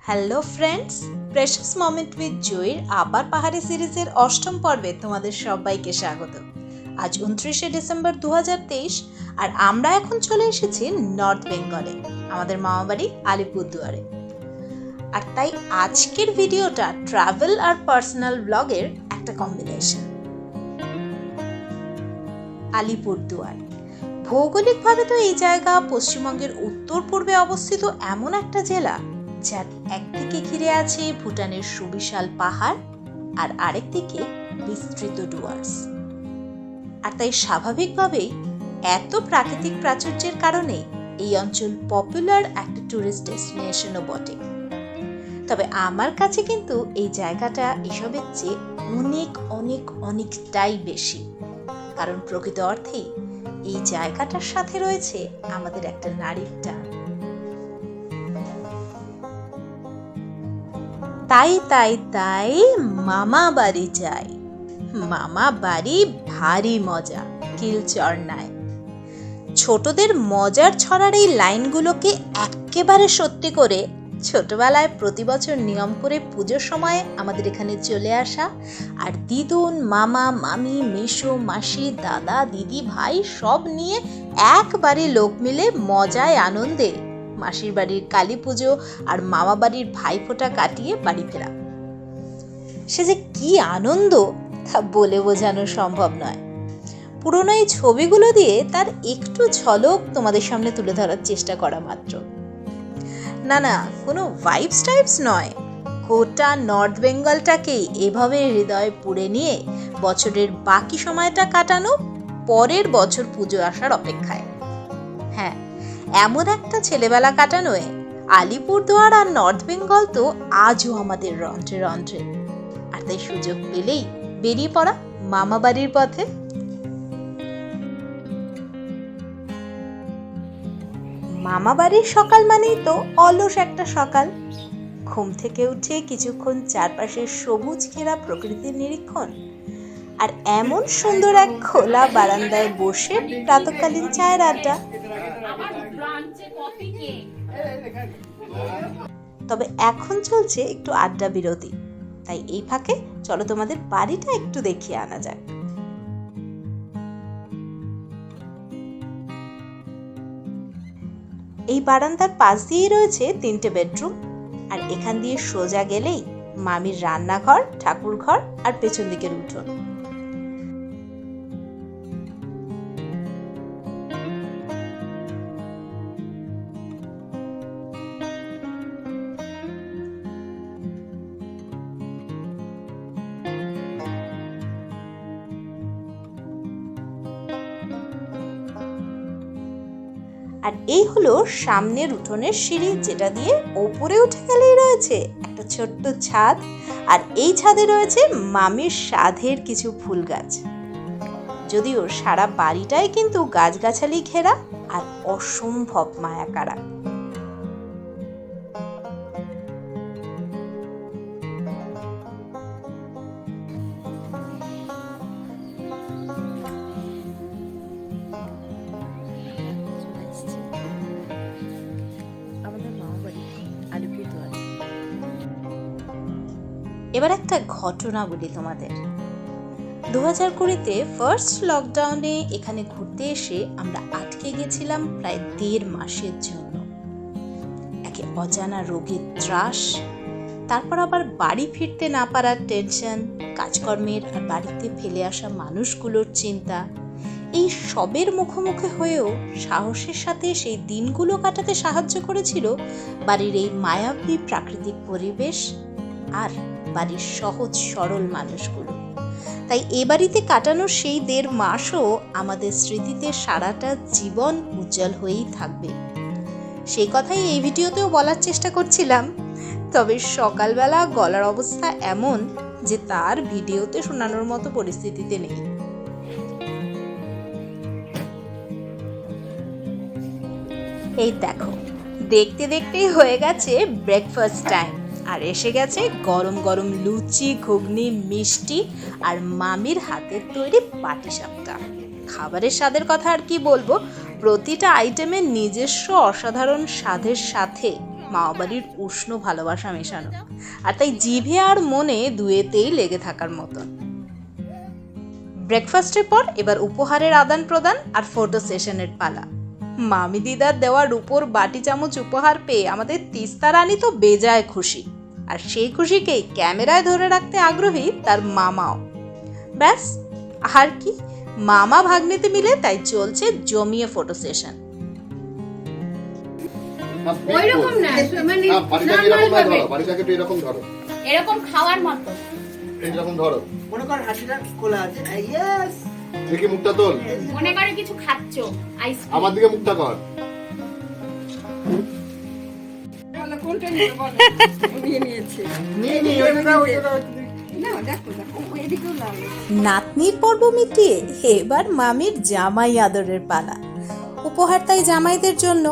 Hello friends, precious moment with জয়ের আবার পাহাড়ি সিরিজের অষ্টম পর্বে তোমাদের সবাইকে স্বাগত। আজ 29শে ডিসেম্বর 2023 আর আমরা এখন চলে এসেছি নর্থ বেঙ্গলে, আমাদের মামাবাড়ি আলিপুরদুয়ারে। আর তাই আজকের ভিডিওটা ট্রাভেল আর পার্সোনাল ব্লগের একটা কম্বিনেশন। আলিপুরদুয়ার ভৌগোলিকভাবে তো এই জায়গা পশ্চিমবঙ্গের উত্তর পূর্বে অবস্থিত এমন একটা জেলা যার একদিকে ঘিরে আছে ভুটানের সুবিশাল পাহাড় আর আরেকদিকে বিস্তৃত ডুয়ার্স। আর তাই স্বাভাবিকভাবেই এত প্রাকৃতিক প্রাচুর্যের কারণে এই অঞ্চল পপুলার একটা ট্যুরিস্ট ডেস্টিনেশনও বটে। তবে আমার কাছে কিন্তু এই জায়গাটা এসবের চেয়ে অনেক অনেক অনেকটাই বেশি, কারণ প্রকৃত অর্থেই এই জায়গাটার সাথে রয়েছে আমাদের একটা নারীর টান। তাই তাই তাই মামা বাড়ি যাই, মামা বাড়ি ভারী মজা, কিলচরনায়। ছোটদের মজার ছড়ার এই লাইনগুলোকে একেবারে সত্যি করে ছোটবেলায় প্রতি বছর নিয়ম করে পুজোর সময় আমাদের এখানে চলে আসা আর দিদুন, মামা, মামি, মেশো, মাসি, দাদা, দিদি, ভাই সব নিয়ে একবারে লোক মিলে মজায় আনন্দে মাসির বাড়ির কালী পুজো আর মামা বাড়ির ভাইফোঁটা কাটিয়ে বাড়ি ফেরা। সে যে কি আনন্দ তা বলে বোঝানো সম্ভব নয়। পুরোনো এই ছবিগুলো দিয়ে তার একটু ঝলক তোমাদের সামনে তুলে ধরার চেষ্টা করা মাত্র। না, কোনো ভাইবস টাইপস নয়, গোটা নর্থ বেঙ্গলটাকেই এভাবে হৃদয়ে পুড়ে নিয়ে বছরের বাকি সময়টা কাটানো পরের বছর পুজো আসার অপেক্ষায়। হ্যাঁ, এমন একটা ছেলেবেলা কাটানোয় আলিপুরদুয়ার আর নর্থ বেঙ্গল তো আজও আমাদের রন্ধ্রে রন্ধ্রে। আর তাই সুযোগ পেলেই বেরিয়ে পড়া মামা বাড়ির পথে। মামা বাড়ির সকাল মানেই তো অলস একটা সকাল। ঘুম থেকে উঠে কিছুক্ষণ চারপাশের সবুজ ঘেরা প্রকৃতির নিরীক্ষণ, আর এমন সুন্দর এক খোলা বারান্দায় বসে প্রাতকালীন চায়ের আড্ডা। তবে এখন চলছে একটু আড্ডা বিরতি, তাই এই ফাঁকে চলো তোমাদের বাড়িটা একটু দেখিয়ে আনা যাক। এই বারান্দার পাশ দিয়েই রয়েছে 3টে বেডরুম, আর এখান দিয়ে সোজা গেলেই মামির রান্নাঘর, ঠাকুর ঘর আর পেছন দিকের উঠোন। আর এই হলো সামনের উঠোনের সিঁড়ি, যেটা দিয়ে ওপরে উঠে গেলেই রয়েছে একটা ছোট্ট ছাদ, আর এই ছাদে রয়েছে মামির সাধের কিছু ফুল গাছ। যদিও সারা বাড়িটাই কিন্তু গাছগাছালি ঘেরা আর অসম্ভব মায়াকাড়া। এবার একটা ঘটনা বলি তোমাদের। 2020-তে ফার্স্ট লকডাউনে এখানে ঘুরতে এসে আমরা আটকে গেছিলাম প্রায় 1.5 মাসের জন্য। একে অজানা রোগের ত্রাস, তারপর আবার বাড়ি ফিরতে না পারার টেনশন, কাজকর্মের আর বাড়িতে ফেলে আসা মানুষগুলোর চিন্তা, এই সবের মুখোমুখি হয়েও সাহসের সাথে সেই দিনগুলো কাটাতে সাহায্য করেছিল বাড়ির এই মায়াবী প্রাকৃতিক পরিবেশ আর বাড়ির সহজ সরল মানুষগুলো। তাই এ বাড়িতে কাটানোর সেই 1.5 মাসও আমাদের স্মৃতিতে সারাটা জীবন উজ্জ্বল হয়েই থাকবে। সেই কথাই এই ভিডিওতেও বলার চেষ্টা করছিলাম, তবে সকালবেলা গলার অবস্থা এমন যে তার ভিডিওতে শোনানোর মতো পরিস্থিতিতে নেই। এই দেখো, দেখতে দেখতেই হয়ে গেছে ব্রেকফাস্ট টাইম, আর এসে গেছে গরম গরম লুচি, ঘুগনি, মিষ্টি আর মামির হাতের তৈরি পাটিসাপটা। খাবারের স্বাদের কথা আর কি বলবো, প্রতিটা আইটেমের নিজস্ব অসাধারণ স্বাদের সাথে মামাবাড়ির উষ্ণ ভালোবাসা মেশানো, আর তাই জিভে আর মনে দুয়েতেই লেগে থাকার মতন। ব্রেকফাস্টের পর এবার উপহারের আদান প্রদান আর ফটো সেশনের পালা। মামি দিদার দেওয়া রূপোর বাটি চামচ উপহার পেয়ে আমাদের তিস্তা রানী তো বেজায় খুশি, আর সেই খুশিকেই ক্যামেরায় ধরে রাখতে আগ্রহী তার মামাও। ব্যাস, আর কি, মামা ভাগ্নেতে মিলে তাই চলছে জমিয়ে ফটো সেশন। ওইরকম না, মানে নরমাল ভাবে এরকম খাওয়ার মতো এইরকম ধরো, মনে কর হাসিটা খোলা আছে। ইয়েস, দেখি মুখটা তোল, মনে করে কিছু খাচ্ছো, আইসক্রিম। আমার দিকে মুখটা কর। বলো কোনটা নিতে বলো। নিয়ে নিয়েছে। নিয়ে নি ওইটা না, দেখো দেখো এদিকেও লাগে। নাতনির পর্ব মিটিয়ে এবার মামির জামাই আদরের পালা। উপহার তাই জামাইদের জন্য,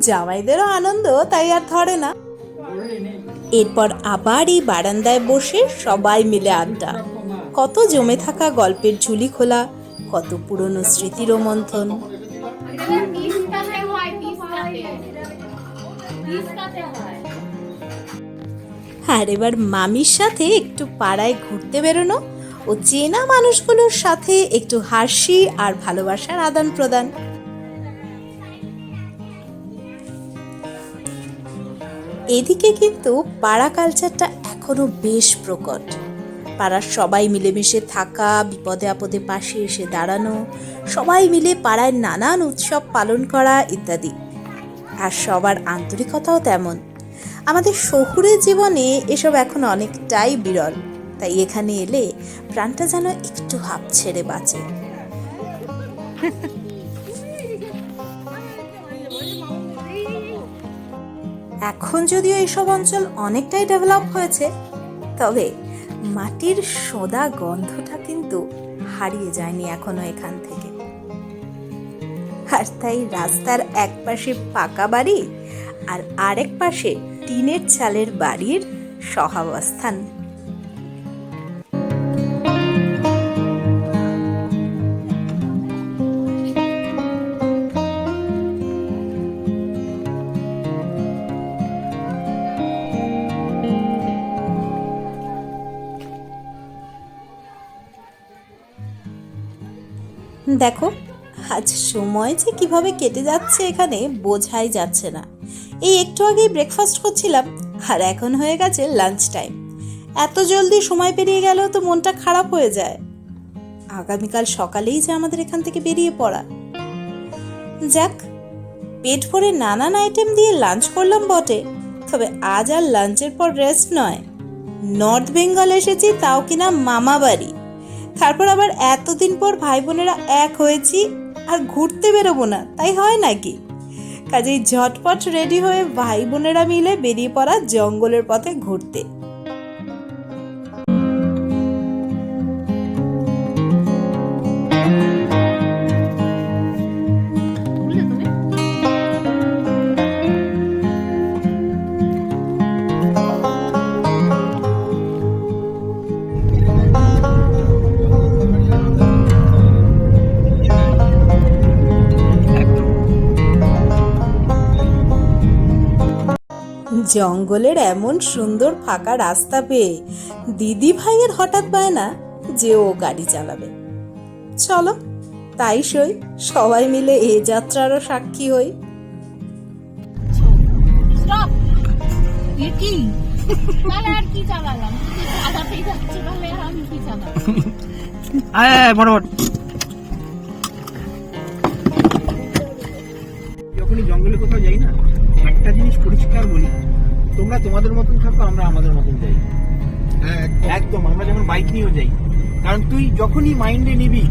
জামাইদেরও আনন্দ তাই আর ধরে না। এরপর আবার এই বারান্দায় বসে সবাই মিলে আড্ডা, কত জমে থাকা গল্পের ঝুলি খোলা, কত পুরনো স্মৃতির মন্থন। তিস্তাতে হয়, তিস্তাতে হয়। আর এবার মামির সাথে একটু পাড়ায় ঘুরতে বেরোনো ও চেনা মানুষগুলোর সাথে একটু হাসি আর ভালোবাসার আদান প্রদান। এদিকে কিন্তু পাড়া কালচারটা এখনো বেশ প্রকট। পাড়ার সবাই মিলেমিশে থাকা, বিপদে আপদে পাশে এসে দাঁড়ানো, সবাই মিলে পাড়ায় নানান উৎসব পালন করা ইত্যাদি। আর সবার আন্তরিকতাও তেমন। আমাদের শহুরের জীবনে এসব এখন অনেকটাই বিরল, তাই এখানে এলে প্রাণটা যেন একটু হাঁপ ছেড়ে বাঁচে। এখন যদিও এইসব অঞ্চল অনেকটাই ডেভেলপ হয়েছে, তবে মাটির সোঁদা গন্ধটা কিন্তু হারিয়ে যায়নি এখনো এখান থেকে। আর তাই রাস্তার এক পাশে পাকা বাড়ি আর আরেক পাশে টিনের চালের বাড়ির সহাবস্থান। দেখো, আজ সময় যে কিভাবে কেটে যাচ্ছে এখানে বোঝাই যাচ্ছে না। এই একটু আগেই ব্রেকফাস্ট করছিলাম আর এখন হয়ে গেছে লাঞ্চ টাইম। এত জলদি সময় পেরিয়ে গেল তো মনটা খারাপ হয়ে যায়। আগামীকাল সকালেই যে আমাদের এখান থেকে বেরিয়ে পড়া। যাক, পেট ভরে নানান আইটেম দিয়ে লাঞ্চ করলাম বটে, তবে আজ আর লাঞ্চের পর রেস্ট নয়। নর্থ বেঙ্গল এসেছি, তাও কিনা মামা বাড়ি। তারপর আবার এতদিন পর ভাই বোনেরা এক হয়েছি, আর ঘুরতে বেরোবো না তাই হয় নাকি? কাজেই ঝটপট রেডি হয়ে ভাই বোনেরা মিলে বেরিয়ে পড়া জঙ্গলের পথে ঘুরতে। জঙ্গলের এমন সুন্দর ফাঁকা রাস্তা পেয়ে দিদি ভাইয়ের হঠাৎ বায়না যে ও গাড়ি চালাবে। চলো তাই সই, সবাই মিলে এ যাত্রারও সাক্ষী হই। স্টপ, এ কি তাহলে আর কি চালালাম? চালাতেই যাচ্ছে, তাহলে আর আমি কি চালাবো? আয় বরাবর। যখনই জঙ্গলে কোথাও যাই না, একটা জিনিস পরিষ্কার বলি, তোমরা তোমাদের মতন থাকো, আমরা আমাদের মতন যাই। একদম, আমরা যখন বাইক নিয়েও যাই, কারণ তুই যখনই মাইন্ডে নিবি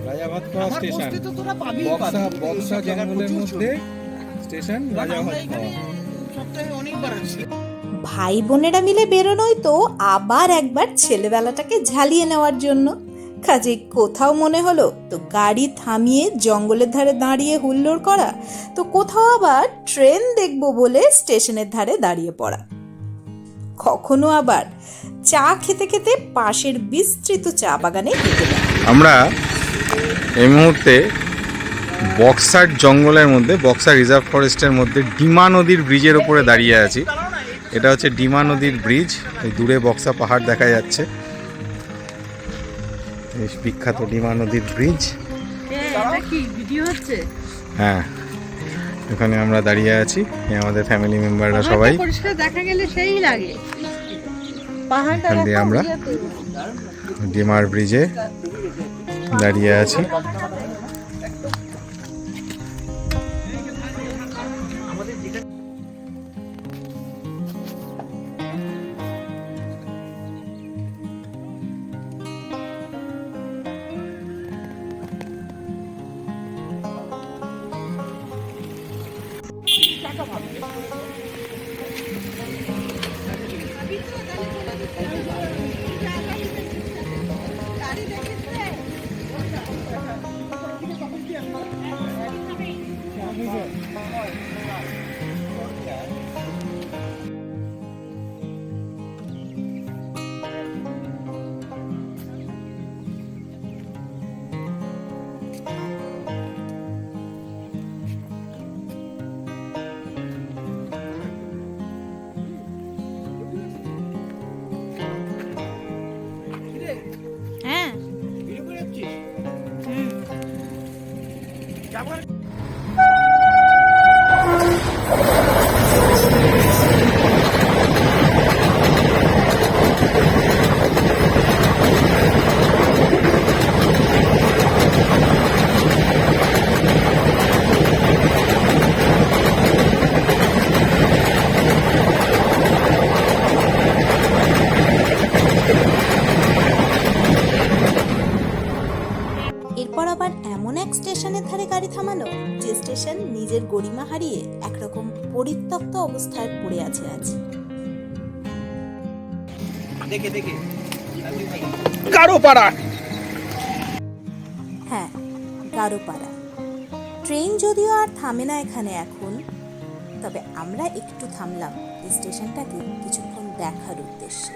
রাজাভাতখাওয়া স্টেশন, বক্সা জঙ্গলের মধ্যে স্টেশন রাজাভাতখাওয়া। সপ্তাহে অনেকবার আসি। ভাই বোনেরা মিলে বেরোনোই তো আবার একবার ছেলেবেলাটাকে ঝালিয়ে নেওয়ার জন্য। কাজে কোথাও মনে হলো তো গাড়ি থামিয়ে জঙ্গলের ধারে দাঁড়িয়ে হুল্লোড় করা, তো কোথাও আবার ট্রেন দেখবো বলে স্টেশনের ধারে দাঁড়িয়ে পড়া, কখনো আবার চা খেতে খেতে পাশের বিস্তৃত চা বাগানে হেঁটে যাওয়া। আমরা এই মুহূর্তে বক্সার জঙ্গলের মধ্যে, বক্সার রিজার্ভ ফরেস্টের মধ্যে ডিমা নদীর ব্রিজের ওপরে দাঁড়িয়ে আছি। এটা হচ্ছে ডিমা নদীর ব্রিজ। এই দূরে বক্সা পাহাড় দেখা যাচ্ছে, এই বিখ্যাত ডিমা নদীর ব্রিজ। এটা কি ভিডিও হচ্ছে? হ্যাঁ, এখানে আমরা দাঁড়িয়ে আছি, এই আমাদের ফ্যামিলি মেম্বাররা সবাই। পরিষ্কার দেখা গেলে সেই লাগে। পাহাড়টা এখান দিয়ে আমরা ডিমার ব্রিজে দাঁড়িয়ে আছি। হ্যাঁ এরপর আবার এমন এক স্টেশনের ধারে গাড়ি থামানো, যে স্টেশন নিজের গরিমা হারিয়ে একরকম পরিত্যক্ত অবস্থায় পড়ে আছে আজ। দেখে দেখে গারোপাড়া। হ্যাঁ, গারোপাড়া। ট্রেন যদিও আর থামে না এখানে এখন, তবে আমরা একটু থামলাম এই স্টেশনটাকে কিছুক্ষণ দেখার উদ্দেশ্যে।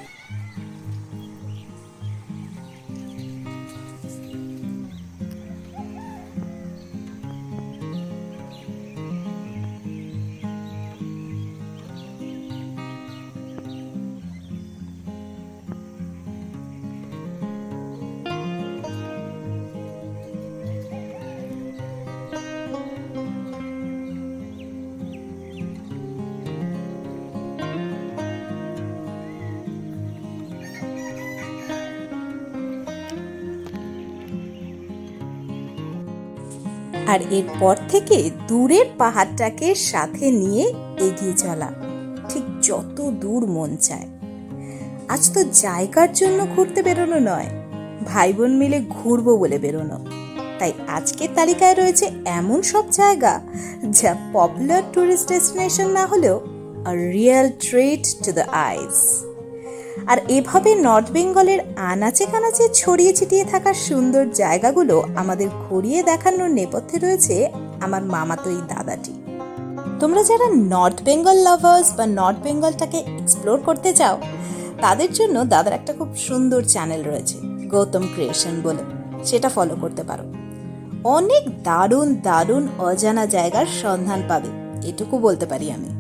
আর এরপর থেকে দূরের পাহাড়টাকে সাথে নিয়ে এগিয়ে চলা, ঠিক যত দূর মন চায়। আজ তো জায়গার জন্য ঘুরতে বেরোনো নয়, ভাই বোন মিলে ঘুরবো বলে বেরোনো। তাই আজকের তালিকায় রয়েছে এমন সব জায়গা যা পপুলার টুরিস্ট ডেস্টিনেশন না হলেও a real treat to the eyes. আর এভাবে নর্থ বেঙ্গলের আনাচে কানাচে ছড়িয়ে ছিটিয়ে থাকা সুন্দর জায়গাগুলো আমাদের ঘুরিয়ে দেখানোর নেপথ্যে রয়েছে আমার মামাতো এই দাদাটি। তোমরা যারা নর্থ বেঙ্গল লাভার্স বা নর্থ বেঙ্গলটাকে এক্সপ্লোর করতে চাও, তাদের জন্য দাদার একটা খুব সুন্দর চ্যানেল রয়েছে, গৌতম ক্রিয়েশন বলে, সেটা ফলো করতে পারো। অনেক দারুণ দারুণ অজানা জায়গার সন্ধান পাবে, এটুকু বলতে পারি আমি।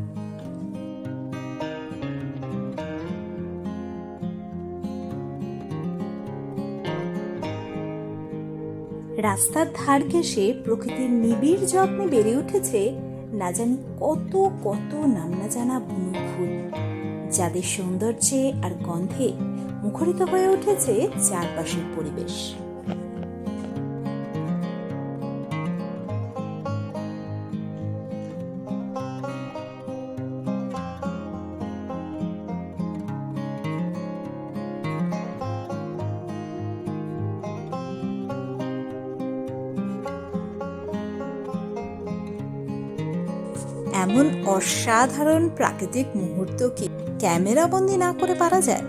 রাস্তার ধার ঘেঁষে প্রকৃতির নিবিড় যত্নে বেড়ে উঠেছে না জানি কত কত নাম না জানা বুনো ফুল, যাদের সৌন্দর্যে আর গন্ধে মুখরিত হয়ে উঠেছে চারপাশের পরিবেশ। এমন অসাধারণ প্রাকৃতিক মুহূর্তকে ক্যামেরা বন্দি না করে পারা যায়?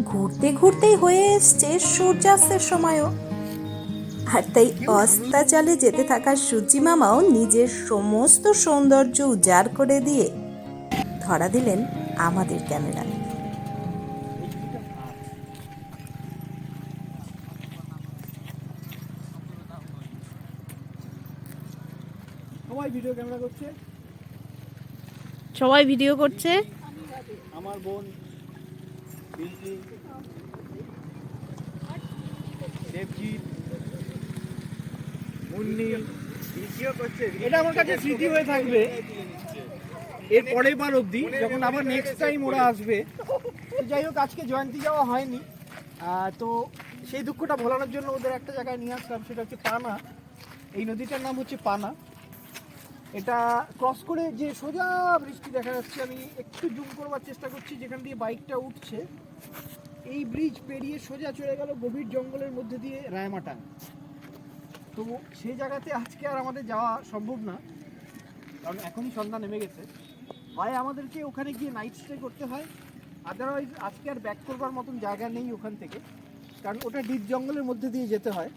ঘুরতে ঘুরতেই হয়ে এসছে সূর্যাস্তের সময়ও, আর তাই অস্তাচলে যেতে থাকা সূর্যি মামাও নিজের সমস্ত সৌন্দর্য উজাড় করে দিয়ে ধরা দিলেন আমাদের ক্যামেরায়। সবাই ভিডিও ক্যামেরা করছে, সবাই ভিডিও করছে। আমার বোন বিলকি, দেবজিৎ, মুন্নি ভিডিও করছে। এটা আমার কাছে স্মৃতি হয়ে থাকবে এর পরের বার অবধি, যখন আবার নেক্সট টাইম ওরা আসবে। তো যাই হোক, আজকে জয়ন্তী যাওয়া হয়নি, তো সেই দুঃখটা ভোলানোর জন্য ওদের একটা জায়গায় নিয়ে আসলাম, সেটা হচ্ছে পানা। এই নদীটার নাম হচ্ছে পানা। এটা ক্রস করে যে সোজা ব্রিজটি দেখা যাচ্ছে, আমি একটু জুম করবার চেষ্টা করছি, যেখান দিয়ে বাইকটা উঠছে, এই ব্রিজ পেরিয়ে সোজা চলে গেল গভীর জঙ্গলের মধ্যে দিয়ে রায়মাটাং। তো সেই জায়গাতে আজকে আর আমাদের যাওয়া সম্ভব না, কারণ এখনই সন্ধ্যা নেমে গেছে। হয় আমাদেরকে ওখানে গিয়ে নাইট স্টে করতে হয়, আদারওয়াইজ আজকে আর ব্যাক করবার মতন জায়গা নেই ওখান থেকে, কারণ ওটা ডিপ জঙ্গলের মধ্যে দিয়ে যেতে হয়।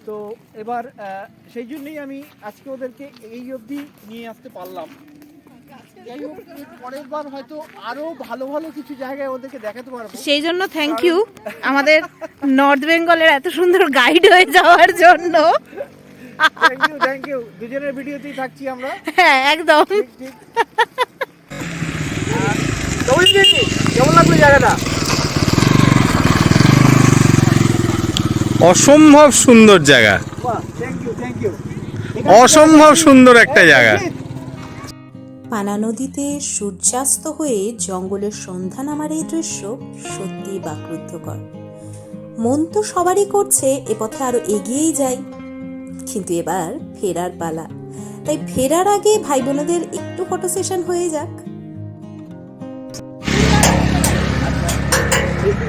তো এবার সেই জন্যই আমি আজকে ওদেরকে এই অবধি নিয়ে আসতে পারলাম। যাই হোক, পরের বার হয়তো আরো ভালো ভালো কিছু জায়গায় ওদেরকে দেখাতে পারবো। সেই জন্য থ্যাংক ইউ আমাদের নর্থ বেঙ্গলের এত সুন্দর গাইড হয়ে যাওয়ার জন্য। Thank you. দুজনের ভিডিওতেই থাকছি আমরা। হ্যাঁ, একদম। ঠিক। কেমন লাগলো জায়গাটা? অসম্ভব সুন্দর জায়গা, থ্যাংক ইউ। অসম্ভব সুন্দর একটা জায়গা। পানা নদীতে সূর্যাস্ত হয়ে জঙ্গলের সন্ধ্যা নামার এই দৃশ্য সত্যি বাকরুদ্ধকর। মন তো সবারই করছে এ পথে আরো এগিয়েই যাই, কিন্তু এবার ফেরার পালা। তাই ফেরার আগে ভাই বোনেদের একটু ফটো সেশন হয়ে যাক।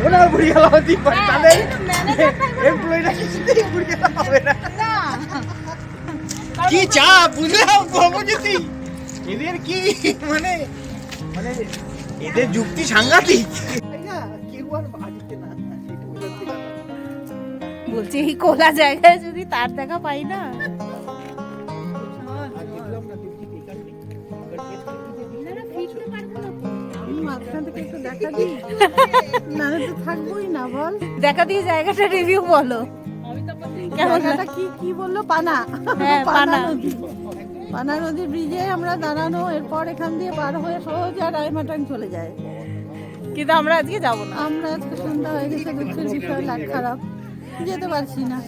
ওনার বুড়ি গেল হতে পারে, তাহলে এমপ্লয়িরা কিছুতেই বুড়ি গেল হবে না। কি চা বুঝলাম কর্মজ্যোতি, এদের কি মানে মানে এদের যুক্তি সাংঘাতিক। কেউ আর বাড়িতে না, বলছি এই কোলা জায়গায় যদি তার দেখা পাই না। দেখা দিয়ে জায়গাটা রিভিউ বলো। কেমন জায়গাটা কি বললো? পানা। হ্যাঁ, পানা। নদী। পানা নদী ব্রিজে আমরা দাঁড়ানো, এরপর এখান দিয়ে পার হয়ে সোজা রায়মাটাং চলে যায়। কিন্তু আমরা আজকে যাব না। আমরা আজকে সন্ধ্যা হয়ে গেছে, দুঃখের বিষয়, লাগ খারাপ, যেতে পারছি না।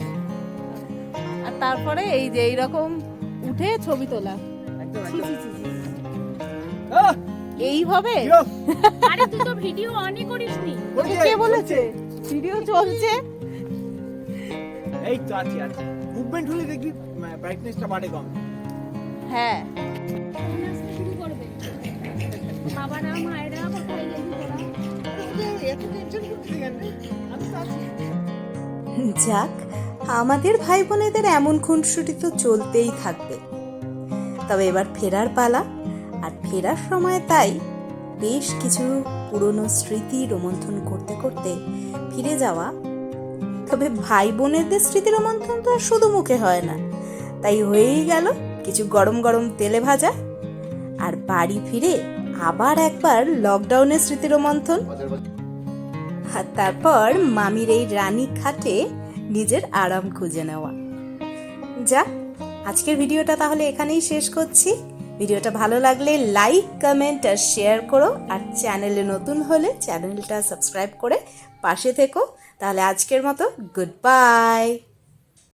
আর তারপরে এই যে এইরকম উঠে ছবি তোলা এইভাবে। আরে তুই তো ভিডিও অনই করিসনি। কে বলেছে? ভিডিও চলছে। এই তো আছি। মুভমেন্ট হলে দেখবি ব্রাইটনেসটা বাড়ে কম। হ্যাঁ, শুরু করবে বাবারা মায়েরা কোথায় গেলি তোরা? যাক, আমাদের ভাই বোনেদের এমন খুনসুটি তো চলতেই থাকবে। তবে এবার ফেরার পালা, আর ফেরার সময় তাই বেশ কিছু পুরনো স্মৃতি রোমন্থন করতে করতে ফিরে যাওয়া। তবে ভাই বোনেদের স্মৃতি রোমন্থন তো আর শুধু মুখে হয় না, তাই হয়েই গেল কিছু গরম গরম তেলে ভাজা, আর বাড়ি ফিরে আবার একবার লকডাউনের স্মৃতি রোমন্থন, আর তারপর মামির এই রানী খাটে নিজের আরাম খুঁজে নেওয়া। যা, আজকের ভিডিওটা তাহলে এখানেই শেষ করছি। ভিডিওটা ভালো লাগলে লাইক, কমেন্ট আর শেয়ার করো, আর চ্যানেলে নতুন হলে চ্যানেলটা সাবস্ক্রাইব করে পাশে থেকো। তাহলে আজকের মতো গুড বাই।